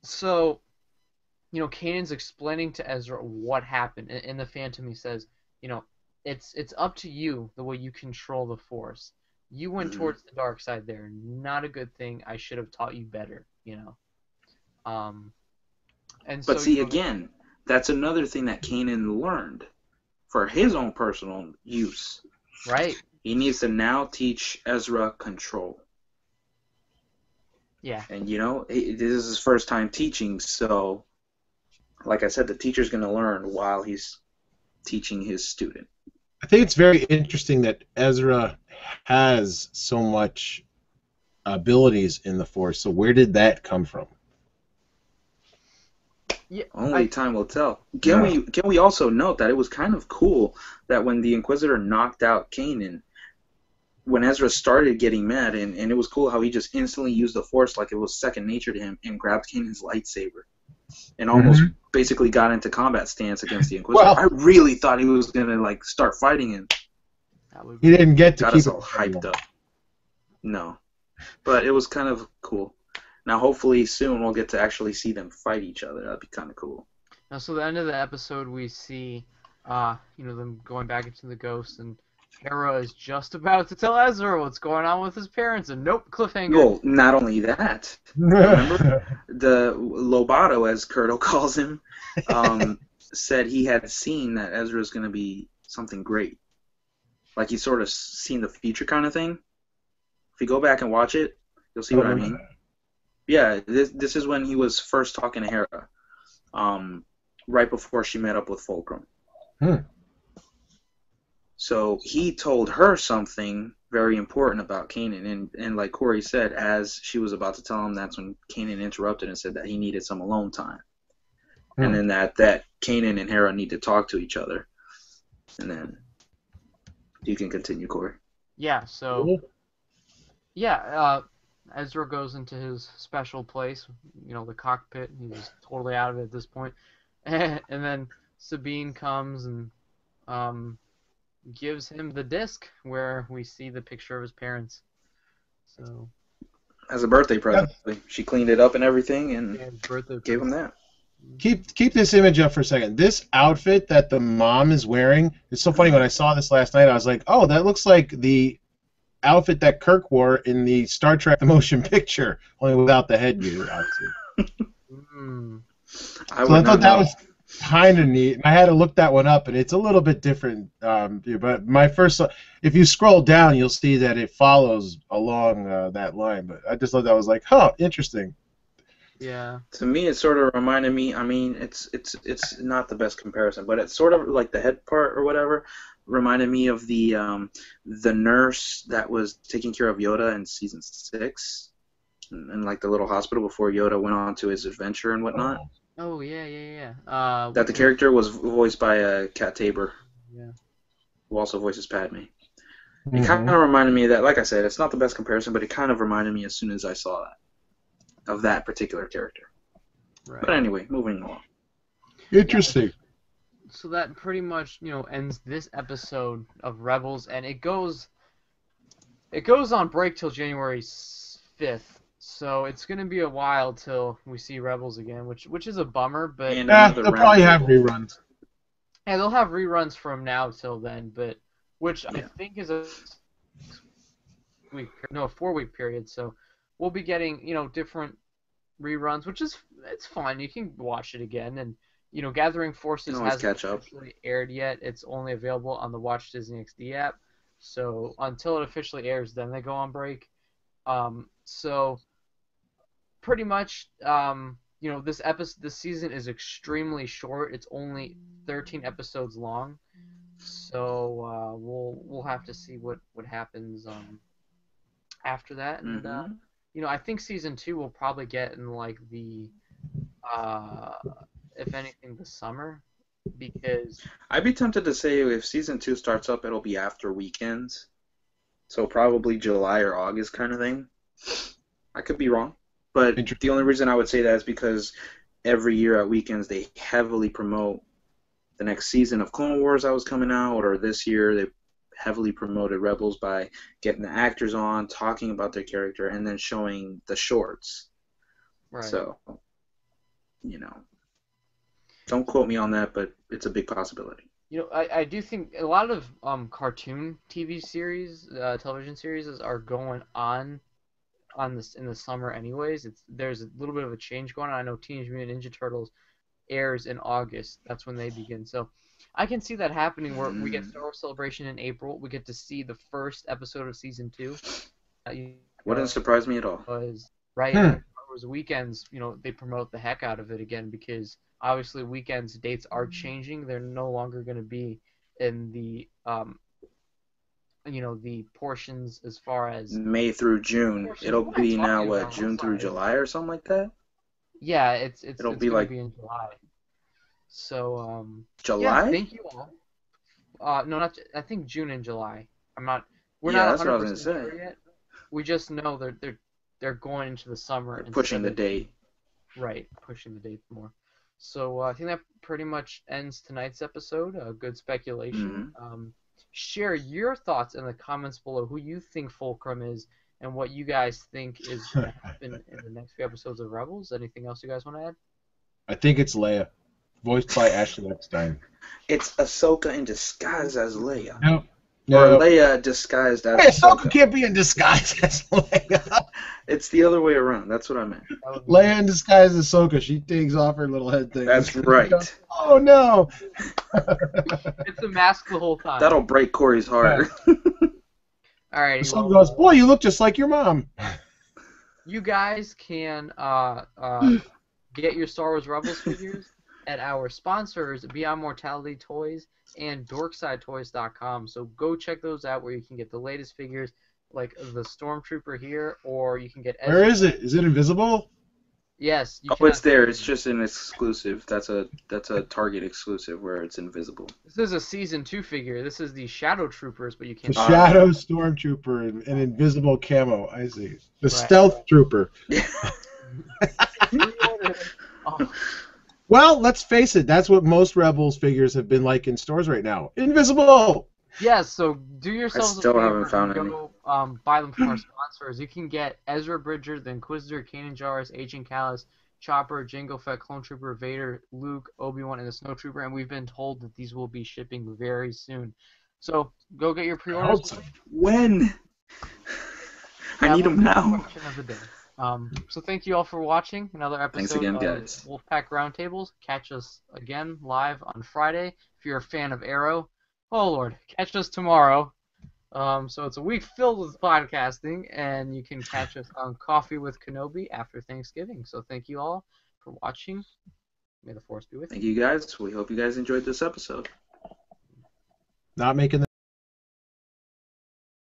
Speaker 2: So, Kanan's explaining to Ezra what happened. In the Phantom, he says, it's up to you the way you control the Force. You went towards the dark side there. Not a good thing. I should have taught you better.
Speaker 3: But see, again, that's another thing that Kanan learned for his own personal use.
Speaker 2: Right.
Speaker 3: He needs to now teach Ezra control.
Speaker 2: Yeah.
Speaker 3: And, this is his first time teaching, so, like I said, the teacher's going to learn while he's teaching his student.
Speaker 1: I think it's very interesting that Ezra has so much abilities in the Force, so where did that come from?
Speaker 2: Yeah,
Speaker 3: Only time will tell. Can we also note that it was kind of cool that when the Inquisitor knocked out Kanan, when Ezra started getting mad, and it was cool how he just instantly used the Force like it was second nature to him and grabbed Kanan's lightsaber and almost basically got into combat stance against the Inquisitor.
Speaker 1: Well,
Speaker 3: I really thought he was going to start fighting him.
Speaker 1: He didn't get to
Speaker 3: got
Speaker 1: keep
Speaker 3: us all hyped up. No. But it was kind of cool. Now, hopefully soon we'll get to actually see them fight each other. That'd be kind of cool.
Speaker 2: Now, so the end of the episode, we see, them going back into the ghost, and Hera is just about to tell Ezra what's going on with his parents, and nope, cliffhanger.
Speaker 3: Well, not only that. Remember, the Lobato, as Kurto calls him, said he had seen that Ezra's going to be something great. Like he's sort of seen the future kind of thing. If you go back and watch it, you'll see what I mean. Yeah, this is when he was first talking to Hera, right before she met up with Fulcrum. So he told her something very important about Kanan, and like Corey said, as she was about to tell him, that's when Kanan interrupted and said that he needed some alone time, and then that Kanan and Hera need to talk to each other, and then you can continue, Corey.
Speaker 2: Yeah. So yeah, Ezra goes into his special place, the cockpit. He's totally out of it at this point, and then Sabine comes and gives him the disc where we see the picture of his parents. So
Speaker 3: as a birthday present, she cleaned it up and everything, and gave him that.
Speaker 1: Keep this image up for a second. This outfit that the mom is wearing, it's so funny. When I saw this last night, I was like, oh, that looks like the outfit that Kirk wore in the Star Trek the motion picture, only without the headgear, obviously. I thought that was kind of neat, and I had to look that one up, and it's a little bit different. But my first, if you scroll down, you'll see that it follows along that line. But I just thought that was like, huh, interesting.
Speaker 2: Yeah.
Speaker 3: To me, it sort of reminded me. I mean, it's not the best comparison, but it's sort of like the head part or whatever reminded me of the nurse that was taking care of Yoda in season 6, and like the little hospital before Yoda went on to his adventure and whatnot.
Speaker 2: Oh yeah.
Speaker 3: That the character was voiced by Kat Tabor.
Speaker 2: Yeah.
Speaker 3: Who also voices Padme. It kind of reminded me of that. Like I said, it's not the best comparison, but it kind of reminded me as soon as I saw that. Of that particular character. Right. But anyway, moving on.
Speaker 1: Interesting.
Speaker 2: So that pretty much, ends this episode of Rebels, and it goes on break till January 5th. So it's gonna be a while till we see Rebels again, which is a bummer. But
Speaker 1: they'll probably have reruns.
Speaker 2: Yeah, they'll have reruns from now till then, but which I think is a 4-week period. So we'll be getting, different reruns, which is, it's fun. You can watch it again, and Gathering Forces hasn't officially aired yet. It's only available on the Watch Disney XD app. So until it officially airs, then they go on break. So pretty much, this season is extremely short. It's only 13 episodes long. So we'll have to see what happens after that, and I think season 2 will probably get in like the if anything the summer, because
Speaker 3: I'd be tempted to say if season 2 starts up, it'll be after weekends, so probably July or August kind of thing. I could be wrong, but the only reason I would say that is because every year at weekends they heavily promote the next season of Clone Wars that was coming out, or this year they heavily promoted Rebels by getting the actors on, talking about their character, and then showing the shorts.
Speaker 2: Right.
Speaker 3: So, don't quote me on that, but it's a big possibility.
Speaker 2: I do think a lot of cartoon TV series, television series are going on this in the summer anyways. There's a little bit of a change going on. I know Teenage Mutant Ninja Turtles airs in August. That's when they begin. So I can see that happening where we get Star Wars Celebration in April. We get to see the first episode of season 2.
Speaker 3: Wouldn't surprise me at all.
Speaker 2: Because Star Wars weekends, they promote the heck out of it again, because obviously weekends dates are changing. They're no longer going to be in the the portions as far as
Speaker 3: May through June. It'll be now June through July or something like that.
Speaker 2: Yeah, it's
Speaker 3: it'll be like
Speaker 2: be in July. So
Speaker 3: July.
Speaker 2: Yeah, thank you all. No, not. I think June and July. We're not 100% sure yet. We just know they're going into the summer.
Speaker 3: They're pushing the date.
Speaker 2: Right, pushing the date more. So I think that pretty much ends tonight's episode. Good speculation. Share your thoughts in the comments below who you think Fulcrum is and what you guys think is going to happen in the next few episodes of Rebels. Anything else you guys want to add?
Speaker 1: I think it's Leia, voiced by Ashley Eckstein.
Speaker 3: It's Ahsoka in disguise as Leia.
Speaker 1: No.
Speaker 3: Or Leia disguised as
Speaker 1: Ahsoka can't be in disguise as Leia.
Speaker 3: It's the other way around. That's what I meant.
Speaker 1: Leia in disguise as Ahsoka. She takes off her little head thing.
Speaker 3: That's right.
Speaker 1: Oh, no.
Speaker 2: It's a mask the whole time.
Speaker 3: That'll break Corey's heart.
Speaker 2: All right.
Speaker 1: Ahsoka goes, boy, you look just like your mom.
Speaker 2: You guys can get your Star Wars Rebels figures at our sponsors, Beyond Mortality Toys and DorksideToys.com. So go check those out, where you can get the latest figures, like the Stormtrooper here, or you can get.
Speaker 1: Where is it? Is it invisible?
Speaker 2: Yes. You
Speaker 3: Oh, it's
Speaker 2: cannot
Speaker 3: there.
Speaker 2: see
Speaker 3: It's
Speaker 2: it.
Speaker 3: just an exclusive. That's a Target exclusive where it's invisible.
Speaker 2: This is a Season 2 figure. This is the Shadow Troopers, but you
Speaker 1: The
Speaker 2: can't.
Speaker 1: Shadow Stormtrooper in an invisible camo. I see. The
Speaker 2: Right.
Speaker 1: Stealth Trooper.
Speaker 2: Oh,
Speaker 1: Well, let's face it. That's what most Rebels figures have been like in stores right now. Invisible.
Speaker 2: yes, so do yourselves a
Speaker 3: still
Speaker 2: favor
Speaker 3: haven't found
Speaker 2: and
Speaker 3: any.
Speaker 2: go buy them from our sponsors. You can get Ezra Bridger, the Inquisitor, Kanan Jarrus, Agent Callus, Chopper, Jango Fett, Clone Trooper, Vader, Luke, Obi-Wan, and the Snow Trooper, and we've been told that these will be shipping very soon. So go get your
Speaker 1: I
Speaker 2: pre-orders.
Speaker 1: hope so.
Speaker 3: When? I
Speaker 2: That
Speaker 3: need
Speaker 2: was
Speaker 3: them
Speaker 2: the
Speaker 3: now.
Speaker 2: question of the day. So thank you all for watching another episode
Speaker 3: Thanks again,
Speaker 2: of
Speaker 3: guys.
Speaker 2: WolfPack Roundtables. Catch us again live on Friday. If you're a fan of Arrow, oh Lord, catch us tomorrow. So it's a week filled with podcasting, and you can catch us on Coffee with Kenobi after Thanksgiving. So thank you all for watching. May the Force be with you.
Speaker 3: Thank you guys. We hope you guys enjoyed this episode.
Speaker 1: Not making the